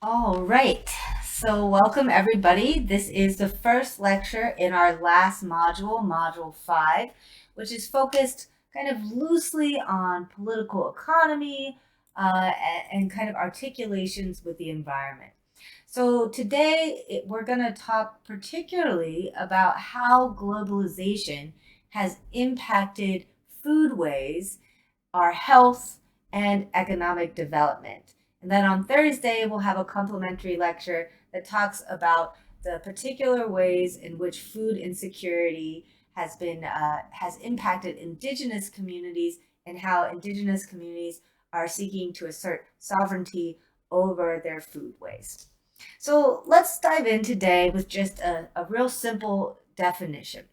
All right. So, welcome everybody. This is the first lecture in our last module, Module 5, which is focused kind of loosely on political economy and kind of articulations with the environment. So, today we're going to talk particularly about how globalization has impacted foodways, our health, and economic development. And then on Thursday, we'll have a complimentary lecture that talks about the particular ways in which food insecurity has impacted indigenous communities and how indigenous communities are seeking to assert sovereignty over their foodways. So let's dive in today with just a real simple definition.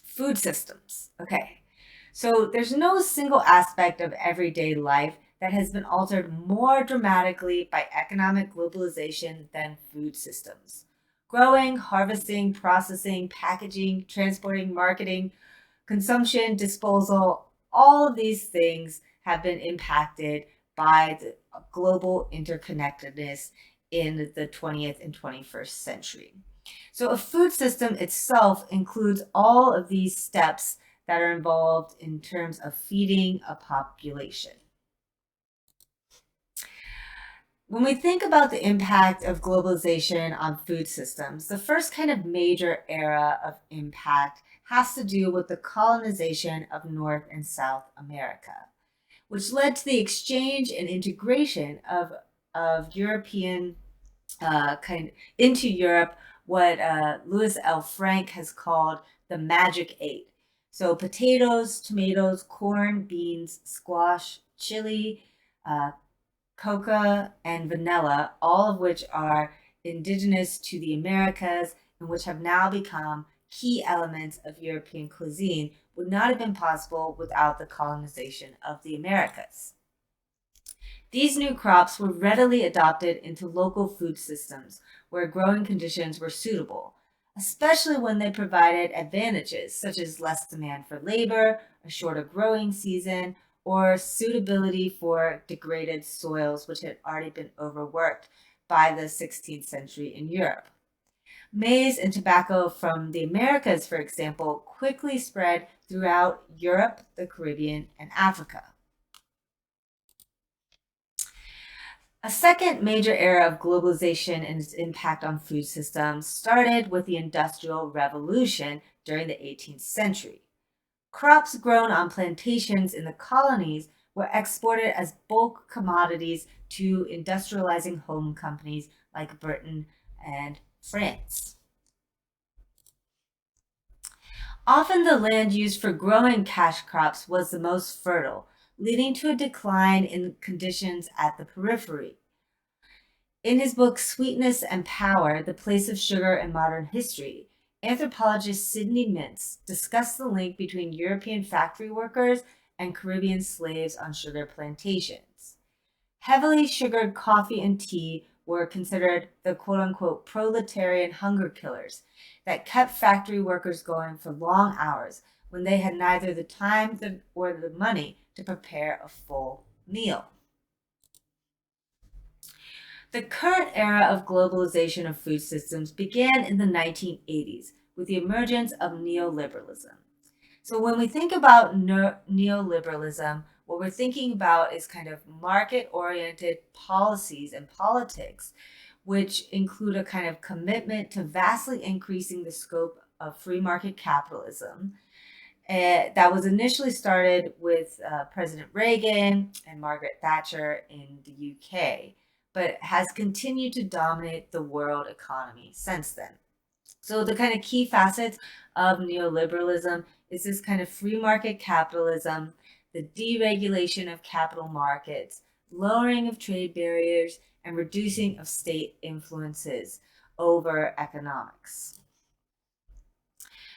Food systems. Okay. So there's no single aspect of everyday life that has been altered more dramatically by economic globalization than food systems. Growing, harvesting, processing, packaging, transporting, marketing, consumption, disposal, all of these things have been impacted by the global interconnectedness in the 20th and 21st century. So a food system itself includes all of these steps that are involved in terms of feeding a population. When we think about the impact of globalization on food systems, the first kind of major era of impact has to do with the colonization of North and South America, which led to the exchange and integration of European into Europe, what Louis L. Frank has called the Magic Eight. So potatoes, tomatoes, corn, beans, squash, chili, uh, coca, and vanilla, all of which are indigenous to the Americas and which have now become key elements of European cuisine, would not have been possible without the colonization of the Americas. These new crops were readily adopted into local food systems where growing conditions were suitable, especially when they provided advantages such as less demand for labor, a shorter growing season, or suitability for degraded soils, which had already been overworked by the 16th century in Europe. Maize and tobacco from the Americas, for example, quickly spread throughout Europe, the Caribbean, and Africa. A second major era of globalization and its impact on food systems started with the Industrial Revolution during the 18th century. Crops grown on plantations in the colonies were exported as bulk commodities to industrializing home companies like Britain and France. Often the land used for growing cash crops was the most fertile, leading to a decline in conditions at the periphery. In his book Sweetness and Power, The Place of Sugar in Modern History, anthropologist Sidney Mintz discussed the link between European factory workers and Caribbean slaves on sugar plantations. Heavily sugared coffee and tea were considered the quote-unquote proletarian hunger killers that kept factory workers going for long hours when they had neither the time or the money to prepare a full meal. The current era of globalization of food systems began in the 1980s with the emergence of neoliberalism. So when we think about neoliberalism, what we're thinking about is kind of market-oriented policies and politics, which include a kind of commitment to vastly increasing the scope of free market capitalism. That was initially started with President Reagan and Margaret Thatcher in the UK, but has continued to dominate the world economy since then. So the kind of key facets of neoliberalism is this kind of free market capitalism, the deregulation of capital markets, lowering of trade barriers, and reducing of state influences over economics.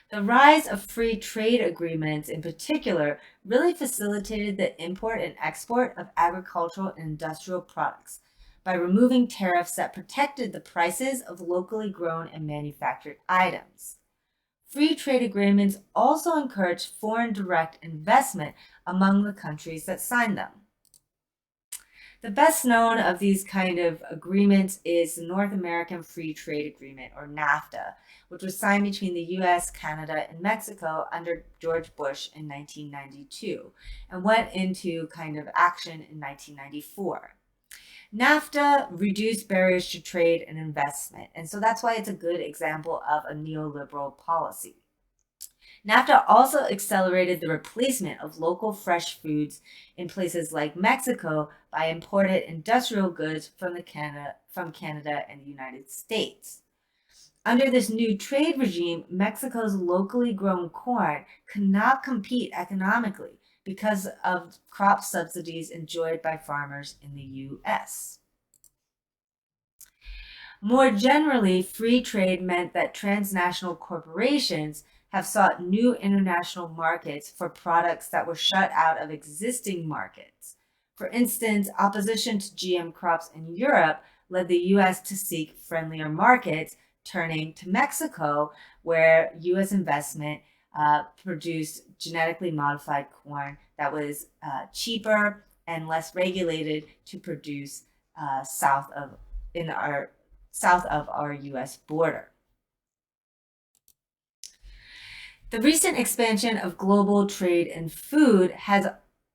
The rise of free trade agreements in particular really facilitated the import and export of agricultural and industrial products by removing tariffs that protected the prices of locally grown and manufactured items. Free trade agreements also encouraged foreign direct investment among the countries that signed them. The best known of these kind of agreements is the North American Free Trade Agreement, or NAFTA, which was signed between the US, Canada, and Mexico under George Bush in 1992 and went into kind of action in 1994. NAFTA reduced barriers to trade and investment, and so that's why it's a good example of a neoliberal policy. NAFTA also accelerated the replacement of local fresh foods in places like Mexico by imported industrial goods from Canada and the United States. Under this new trade regime, Mexico's locally grown corn cannot compete economically because of crop subsidies enjoyed by farmers in the US. More generally, free trade meant that transnational corporations have sought new international markets for products that were shut out of existing markets. For instance, opposition to GM crops in Europe led the US to seek friendlier markets, turning to Mexico, where US investment produced genetically modified corn that was cheaper and less regulated to produce south of our US border. The recent expansion of global trade in food has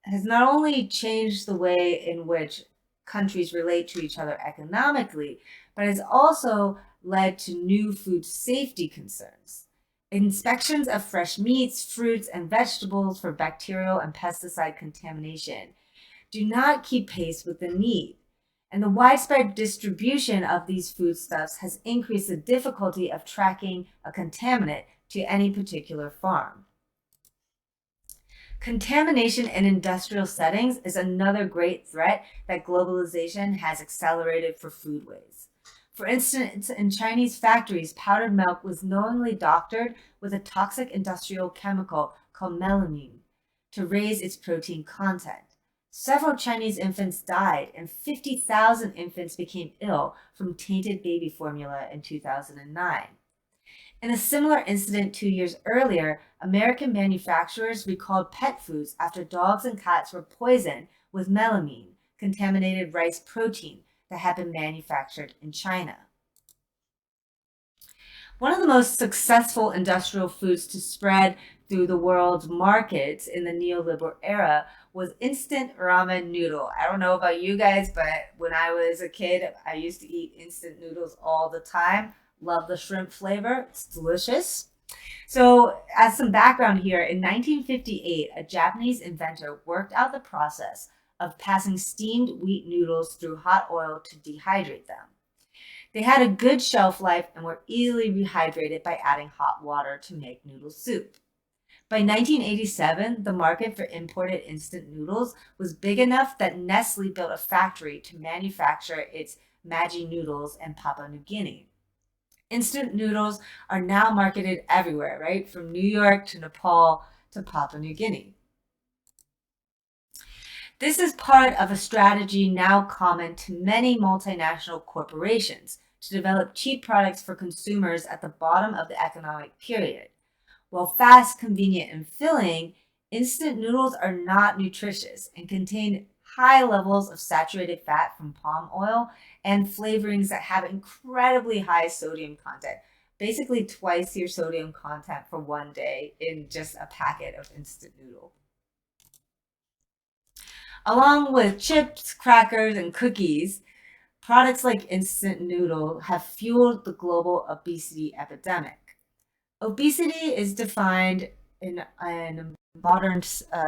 not only changed the way in which countries relate to each other economically, but has also led to new food safety concerns. Inspections of fresh meats, fruits, and vegetables for bacterial and pesticide contamination do not keep pace with the need. And the widespread distribution of these foodstuffs has increased the difficulty of tracking a contaminant to any particular farm. Contamination in industrial settings is another great threat that globalization has accelerated for foodways. For instance, in Chinese factories, powdered milk was knowingly doctored with a toxic industrial chemical called melamine to raise its protein content. Several Chinese infants died, and 50,000 infants became ill from tainted baby formula in 2009. In a similar incident 2 years earlier, American manufacturers recalled pet foods after dogs and cats were poisoned with melamine, contaminated rice protein that had been manufactured in China. One of the most successful industrial foods to spread through the world's markets in the neoliberal era was instant ramen noodle. I don't know about you guys, but when I was a kid, I used to eat instant noodles all the time. Love the shrimp flavor. It's delicious. So, as some background here, in 1958, a Japanese inventor worked out the process of passing steamed wheat noodles through hot oil to dehydrate them. They had a good shelf life and were easily rehydrated by adding hot water to make noodle soup. By 1987, the market for imported instant noodles was big enough that Nestle built a factory to manufacture its Maggi noodles in Papua New Guinea. Instant noodles are now marketed everywhere, right? From New York to Nepal to Papua New Guinea. This is part of a strategy now common to many multinational corporations to develop cheap products for consumers at the bottom of the economic period. While fast, convenient, and filling, instant noodles are not nutritious and contain high levels of saturated fat from palm oil and flavorings that have incredibly high sodium content. Basically twice your sodium content for one day in just a packet of instant noodle. Along with chips, crackers, and cookies, products like instant noodle have fueled the global obesity epidemic. Obesity is defined in modern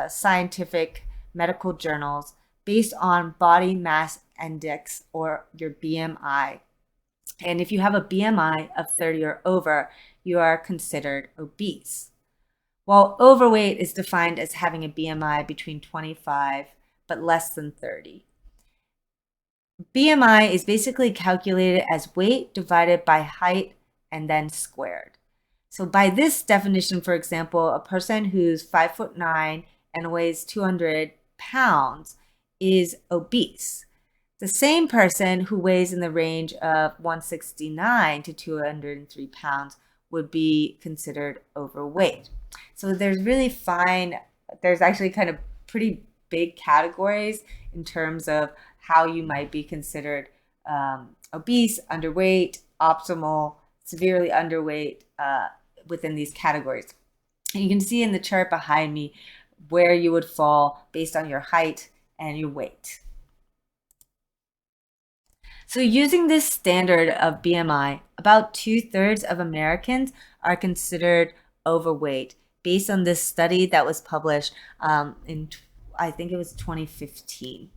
scientific medical journals based on body mass index, or your BMI. And if you have a BMI of 30 or over, you are considered obese. While overweight is defined as having a BMI between 25 but less than 30. BMI is basically calculated as weight divided by height and then squared. So by this definition, for example, a person who's 5'9" and weighs 200 pounds is obese. The same person who weighs in the range of 169 to 203 pounds would be considered overweight. So there's actually kind of pretty big categories in terms of how you might be considered obese, underweight, optimal, severely underweight within these categories. And you can see in the chart behind me where you would fall based on your height and your weight. So using this standard of BMI, about 2/3 of Americans are considered overweight based on this study that was published in, I think it was 2015.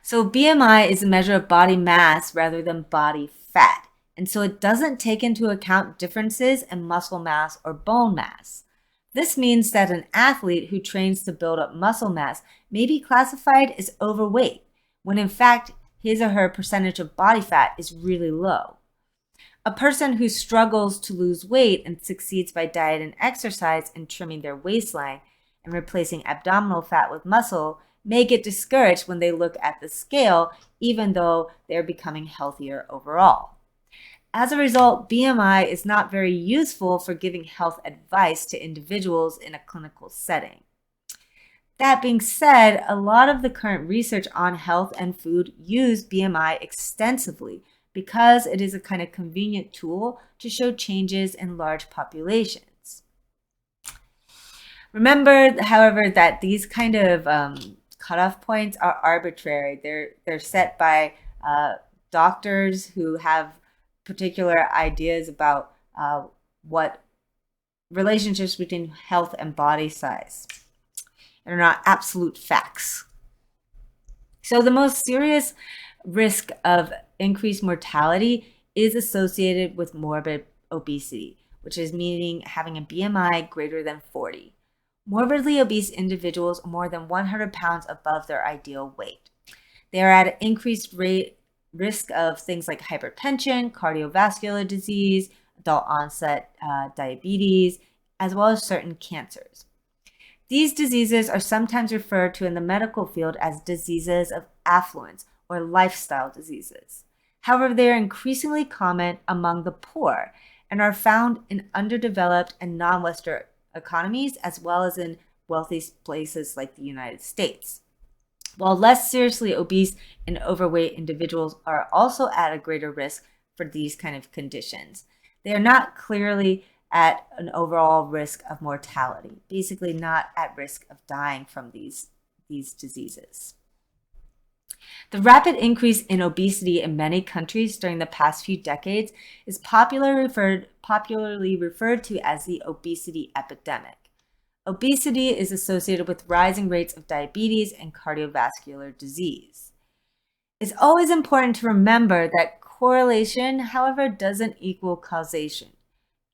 So BMI is a measure of body mass rather than body fat. And so it doesn't take into account differences in muscle mass or bone mass. This means that an athlete who trains to build up muscle mass may be classified as overweight, when in fact his or her percentage of body fat is really low. A person who struggles to lose weight and succeeds by diet and exercise and trimming their waistline and replacing abdominal fat with muscle may get discouraged when they look at the scale, even though they're becoming healthier overall. As a result, BMI is not very useful for giving health advice to individuals in a clinical setting. That being said, a lot of the current research on health and food use BMI extensively because it is a kind of convenient tool to show changes in large populations. Remember, however, that these kind of cutoff points are arbitrary. They're set by doctors who have particular ideas about what relationships between health and body size. They're not absolute facts. So the most serious risk of increased mortality is associated with morbid obesity, which is meaning having a BMI greater than 40. Morbidly obese individuals are more than 100 pounds above their ideal weight. They are at an increased risk of things like hypertension, cardiovascular disease, adult onset diabetes, as well as certain cancers. These diseases are sometimes referred to in the medical field as diseases of affluence or lifestyle diseases. However, they are increasingly common among the poor and are found in underdeveloped and non-Western economies, as well as in wealthy places like the United States. While less seriously obese and overweight individuals are also at a greater risk for these kind of conditions, they are not clearly at an overall risk of mortality, basically not at risk of dying from these diseases. The rapid increase in obesity in many countries during the past few decades is popularly referred to as the obesity epidemic. Obesity is associated with rising rates of diabetes and cardiovascular disease. It's always important to remember that correlation, however, doesn't equal causation.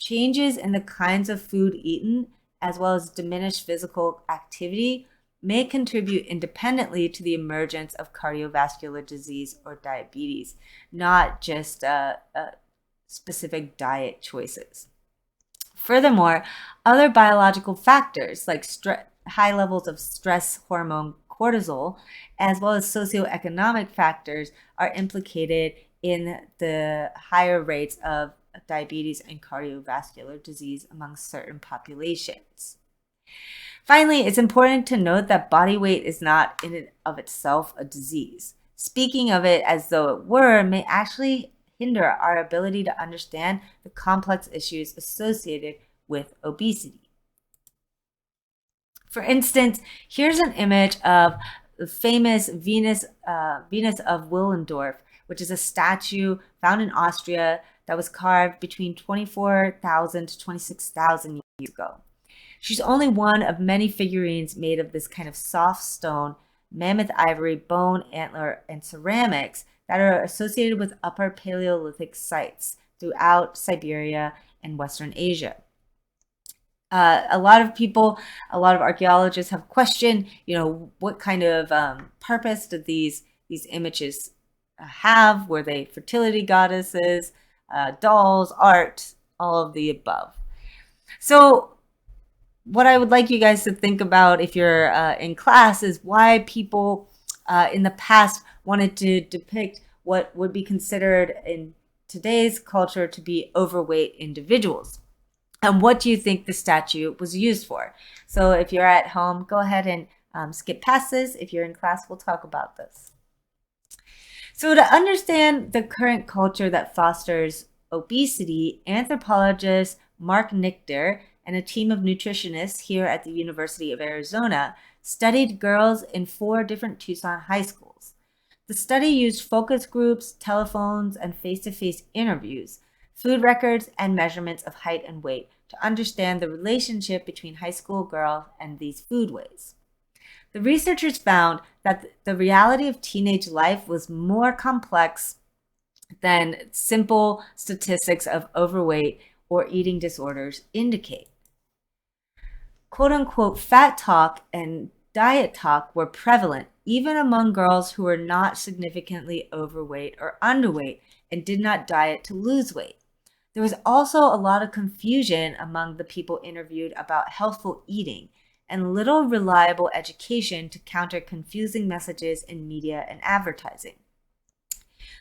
Changes in the kinds of food eaten, as well as diminished physical activity, may contribute independently to the emergence of cardiovascular disease or diabetes, not just specific diet choices. Furthermore, other biological factors like high levels of stress hormone cortisol, as well as socioeconomic factors, are implicated in the higher rates of diabetes and cardiovascular disease among certain populations. Finally, it's important to note that body weight is not in and of itself a disease. Speaking of it as though it were may actually hinder our ability to understand the complex issues associated with obesity. For instance, here's an image of the famous Venus of Willendorf, which is a statue found in Austria that was carved between 24,000 to 26,000 years ago. She's only one of many figurines made of this kind of soft stone, mammoth ivory, bone, antler, and ceramics that are associated with Upper Paleolithic sites throughout Siberia and Western Asia. A lot of archaeologists have questioned, what kind of purpose did these images have? Were they fertility goddesses, dolls, art, all of the above? So what I would like you guys to think about if you're in class is why people in the past wanted to depict what would be considered in today's culture to be overweight individuals. And what do you think the statue was used for? So if you're at home, go ahead and skip past this. If you're in class, we'll talk about this. So to understand the current culture that fosters obesity, anthropologist Mark Nichter and a team of nutritionists here at the University of Arizona studied girls in 4 different Tucson high schools. The study used focus groups, telephones, and face-to-face interviews, food records, and measurements of height and weight to understand the relationship between high school girls and these foodways. The researchers found that the reality of teenage life was more complex than simple statistics of overweight or eating disorders indicate. Quote-unquote fat talk and diet talk were prevalent even among girls who were not significantly overweight or underweight and did not diet to lose weight. There was also a lot of confusion among the people interviewed about healthful eating and little reliable education to counter confusing messages in media and advertising.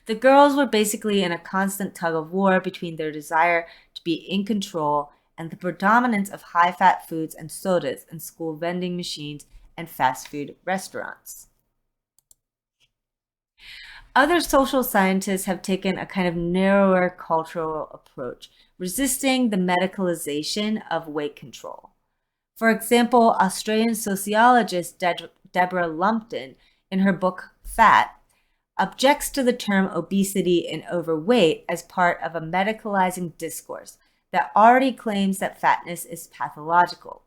The girls were basically in a constant tug of war between their desire to be in control and the predominance of high-fat foods and sodas in school vending machines and fast food restaurants. Other social scientists have taken a kind of narrower cultural approach, resisting the medicalization of weight control. For example, Australian sociologist Deborah Lumpton, in her book Fat, objects to the term obesity and overweight as part of a medicalizing discourse that already claims that fatness is pathological.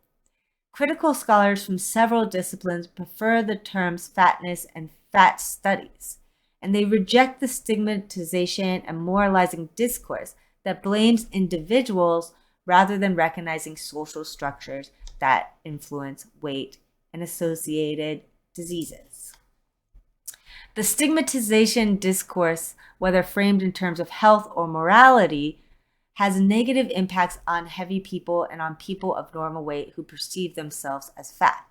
Critical scholars from several disciplines prefer the terms fatness and fat studies, and they reject the stigmatization and moralizing discourse that blames individuals rather than recognizing social structures that influence weight and associated diseases. The stigmatization discourse, whether framed in terms of health or morality, has negative impacts on heavy people and on people of normal weight who perceive themselves as fat.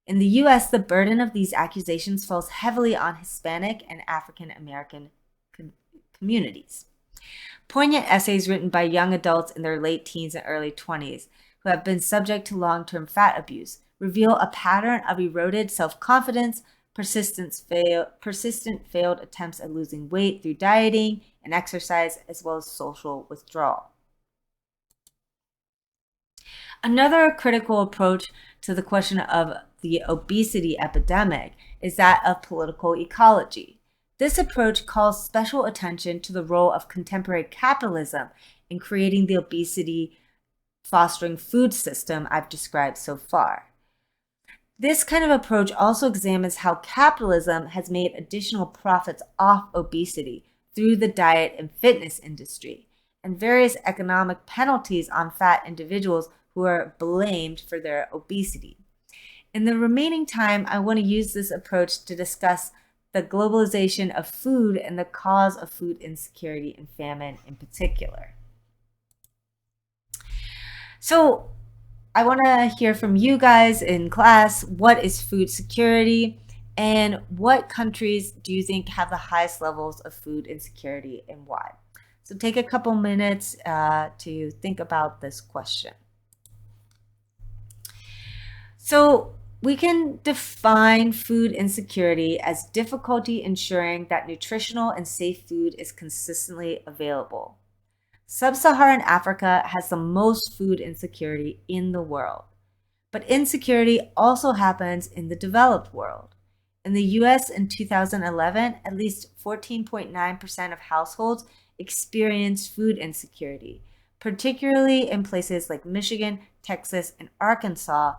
In the US, the burden of these accusations falls heavily on Hispanic and African American communities. Poignant essays written by young adults in their late teens and early 20s who have been subject to long-term fat abuse reveal a pattern of eroded self-confidence, persistent failed attempts at losing weight through dieting and exercise, as well as social withdrawal. Another critical approach to the question of the obesity epidemic is that of political ecology. This approach calls special attention to the role of contemporary capitalism in creating the obesity fostering food system I've described so far. This kind of approach also examines how capitalism has made additional profits off obesity through the diet and fitness industry, and various economic penalties on fat individuals who are blamed for their obesity. In the remaining time, I want to use this approach to discuss the globalization of food and the cause of food insecurity and famine in particular. So I want to hear from you guys in class. What is food security, and what countries do you think have the highest levels of food insecurity and why? So take a couple minutes to think about this question. So we can define food insecurity as difficulty ensuring that nutritional and safe food is consistently available. Sub-Saharan Africa has the most food insecurity in the world, but insecurity also happens in the developed world. In the US in 2011, at least 14.9% of households experienced food insecurity, particularly in places like Michigan, Texas, and Arkansas,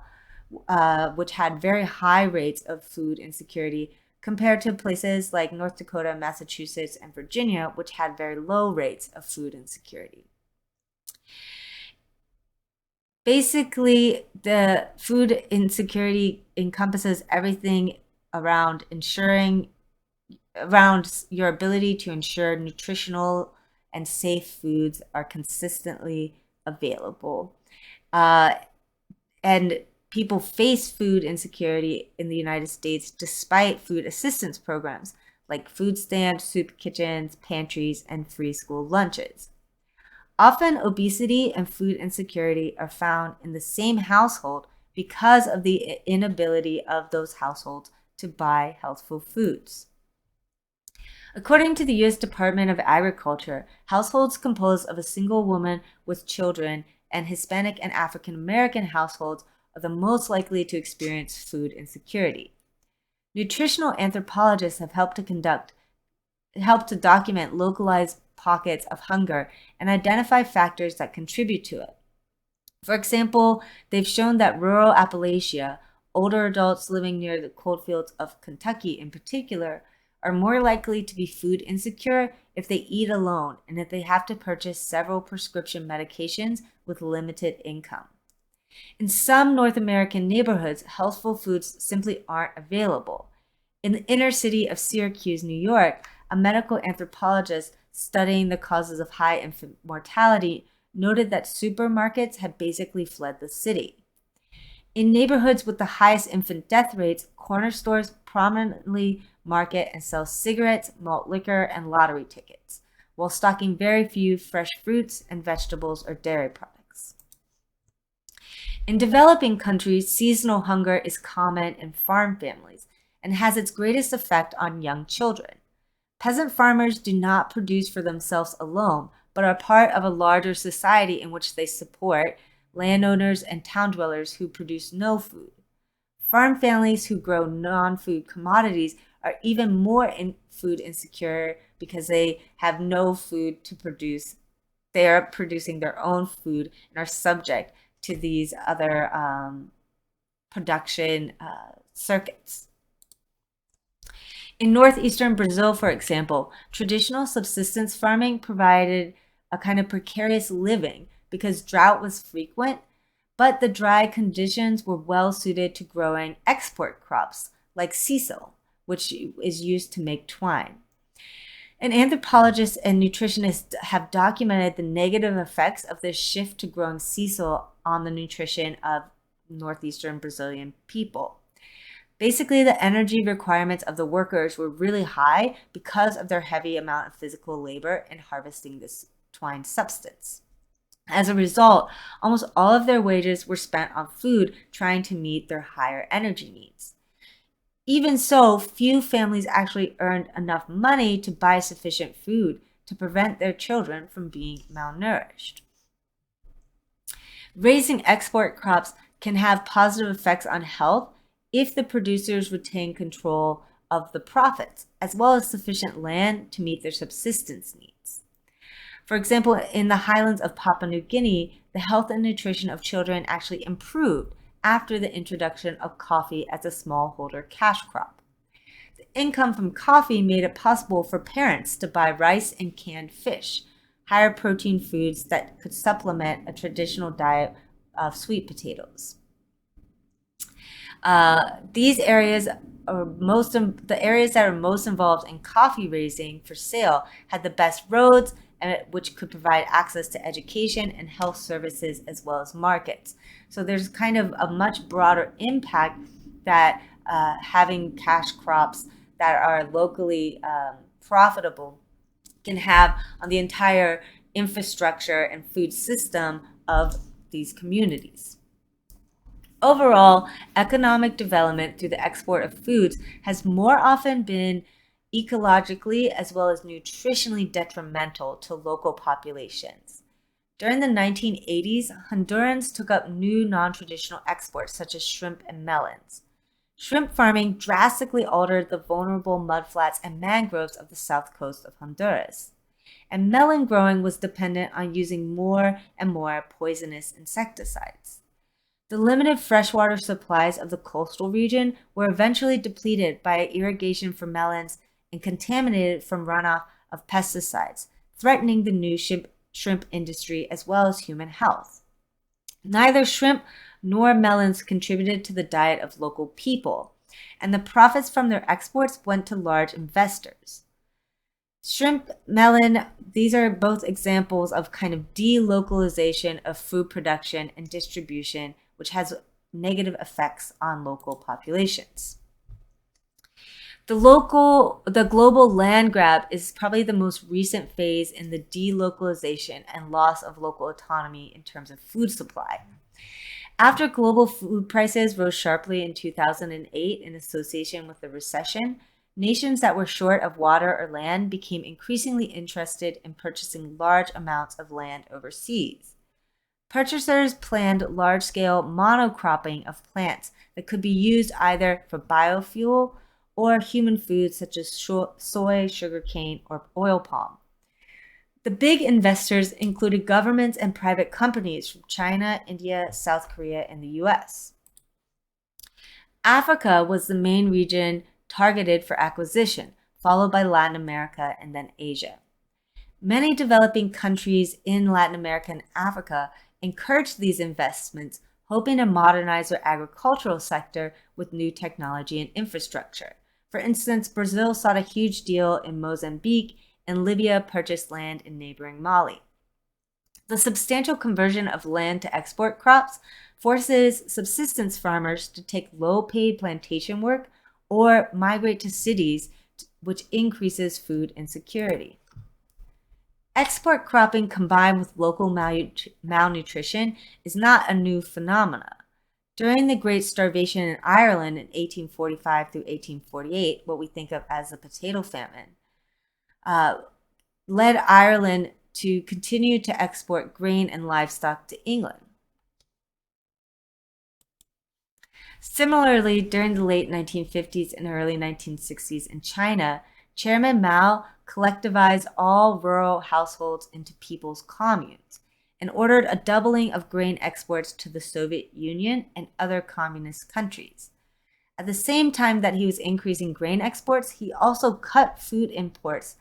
which had very high rates of food insecurity compared to places like North Dakota, Massachusetts, and Virginia, which had very low rates of food insecurity. Basically, the food insecurity encompasses everything around your ability to ensure nutritional and safe foods are consistently available. And people face food insecurity in the United States despite food assistance programs like food stamps, soup kitchens, pantries, and free school lunches. Often, obesity and food insecurity are found in the same household because of the inability of those households to buy healthful foods. According to the U.S. Department of Agriculture, households composed of a single woman with children and Hispanic and African American households are the most likely to experience food insecurity. Nutritional anthropologists have helped to document localized pockets of hunger and identify factors that contribute to it. For example, they've shown that rural Appalachia, older adults living near the coalfields of Kentucky in particular, are more likely to be food insecure if they eat alone and if they have to purchase several prescription medications with limited income. In some North American neighborhoods, healthful foods simply aren't available. In the inner city of Syracuse, New York, a medical anthropologist studying the causes of high infant mortality noted that supermarkets had basically fled the city. In neighborhoods with the highest infant death rates, corner stores prominently market and sell cigarettes, malt liquor, and lottery tickets, while stocking very few fresh fruits and vegetables or dairy products. In developing countries, seasonal hunger is common in farm families and has its greatest effect on young children. Peasant farmers do not produce for themselves alone, but are part of a larger society in which they support landowners and town dwellers who produce no food. Farm families who grow non-food commodities are even more food insecure because they have no food to produce. They are producing their own food and are subject to these other production circuits. In northeastern Brazil, for example, traditional subsistence farming provided a kind of precarious living because drought was frequent, but the dry conditions were well suited to growing export crops like sisal, which is used to make twine. And anthropologists and nutritionists have documented the negative effects of this shift to growing sisal on the nutrition of northeastern Brazilian people. Basically, the energy requirements of the workers were really high because of their heavy amount of physical labor in harvesting this twine substance. As a result, almost all of their wages were spent on food trying to meet their higher energy needs. Even so, few families actually earned enough money to buy sufficient food to prevent their children from being malnourished. Raising export crops can have positive effects on health if the producers retain control of the profits, as well as sufficient land to meet their subsistence needs. For example, in the highlands of Papua New Guinea, the health and nutrition of children actually improved after the introduction of coffee as a smallholder cash crop. The income from coffee made it possible for parents to buy rice and canned fish, higher protein foods that could supplement a traditional diet of sweet potatoes. These areas the areas that are most involved in coffee raising for sale had the best roads, which could provide access to education and health services as well as markets. So there's kind of a much broader impact that having cash crops that are locally profitable can have on the entire infrastructure and food system of these communities. Overall, economic development through the export of foods has more often been ecologically as well as nutritionally detrimental to local populations. During the 1980s, Hondurans took up new non-traditional exports such as shrimp and melons. Shrimp farming drastically altered the vulnerable mudflats and mangroves of the south coast of Honduras. And melon growing was dependent on using more and more poisonous insecticides. The limited freshwater supplies of the coastal region were eventually depleted by irrigation for melons and contaminated from runoff of pesticides, threatening the new shrimp industry as well as human health. Neither shrimp nor melons contributed to the diet of local people, and the profits from their exports went to large investors. Shrimp, melon, these are both examples of kind of delocalization of food production and distribution, which has negative effects on local populations. The global land grab is probably the most recent phase in the delocalization and loss of local autonomy in terms of food supply. After global food prices rose sharply in 2008 in association with the recession, nations that were short of water or land became increasingly interested in purchasing large amounts of land overseas. Purchasers planned large-scale monocropping of plants that could be used either for biofuel or human foods such as soy, sugarcane, or oil palm. The big investors included governments and private companies from China, India, South Korea, and the US. Africa was the main region targeted for acquisition, followed by Latin America and then Asia. Many developing countries in Latin America and Africa encouraged these investments, hoping to modernize their agricultural sector with new technology and infrastructure. For instance, Brazil sought a huge deal in Mozambique, and Libya purchased land in neighboring Mali. The substantial conversion of land to export crops forces subsistence farmers to take low-paid plantation work or migrate to cities, which increases food insecurity. Export cropping combined with local malnutrition is not a new phenomenon. During the Great Starvation in Ireland in 1845 through 1848, what we think of as the potato famine, led Ireland to continue to export grain and livestock to England. Similarly, during the late 1950s and early 1960s in China, Chairman Mao collectivized all rural households into people's communes and ordered a doubling of grain exports to the Soviet Union and other communist countries. At the same time that he was increasing grain exports, he also cut food imports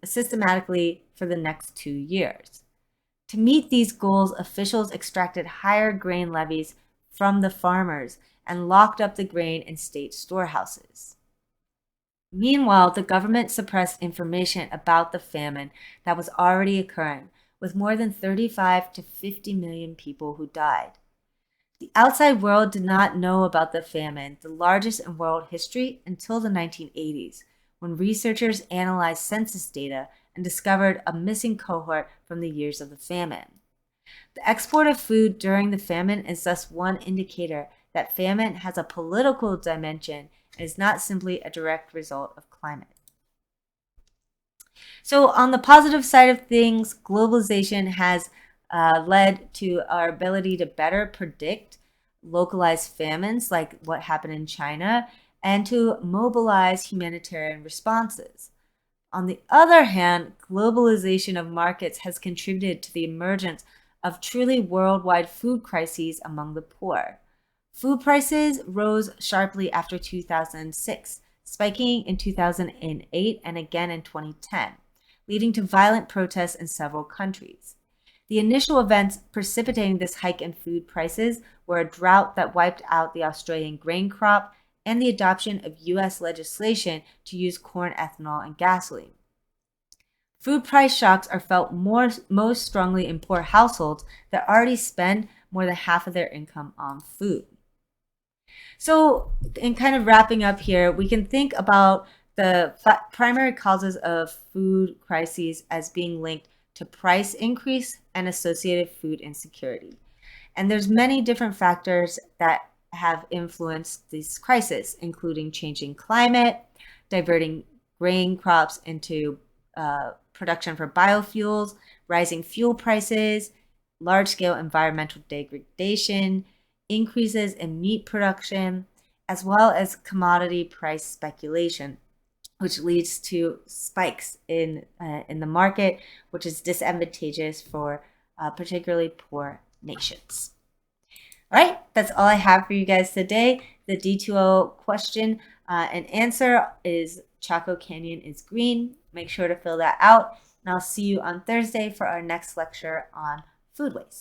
systematically for the next 2 years. To meet these goals, officials extracted higher grain levies from the farmers and locked up the grain in state storehouses. Meanwhile, the government suppressed information about the famine that was already occurring, with more than 35 to 50 million people who died. The outside world did not know about the famine, the largest in world history, until the 1980s, when researchers analyzed census data and discovered a missing cohort from the years of the famine. The export of food during the famine is thus one indicator that famine has a political dimension and is not simply a direct result of climate. So on the positive side of things, globalization has led to our ability to better predict localized famines like what happened in China and to mobilize humanitarian responses. On the other hand, globalization of markets has contributed to the emergence of truly worldwide food crises among the poor. Food prices rose sharply after 2006, spiking in 2008 and again in 2010, leading to violent protests in several countries. The initial events precipitating this hike in food prices were a drought that wiped out the Australian grain crop and the adoption of U.S. legislation to use corn ethanol and gasoline. Food price shocks are felt most strongly in poor households that already spend more than half of their income on food. So in kind of wrapping up here, we can think about the primary causes of food crises as being linked to price increase and associated food insecurity. And there's many different factors that have influenced this crisis, including changing climate, diverting grain crops into production for biofuels, rising fuel prices, large-scale environmental degradation, increases in meat production, as well as commodity price speculation, which leads to spikes in the market, which is disadvantageous for particularly poor nations. All right, that's all I have for you guys today. The D2O question and answer is Chaco Canyon is green. Make sure to fill that out, and I'll see you on Thursday for our next lecture on food waste.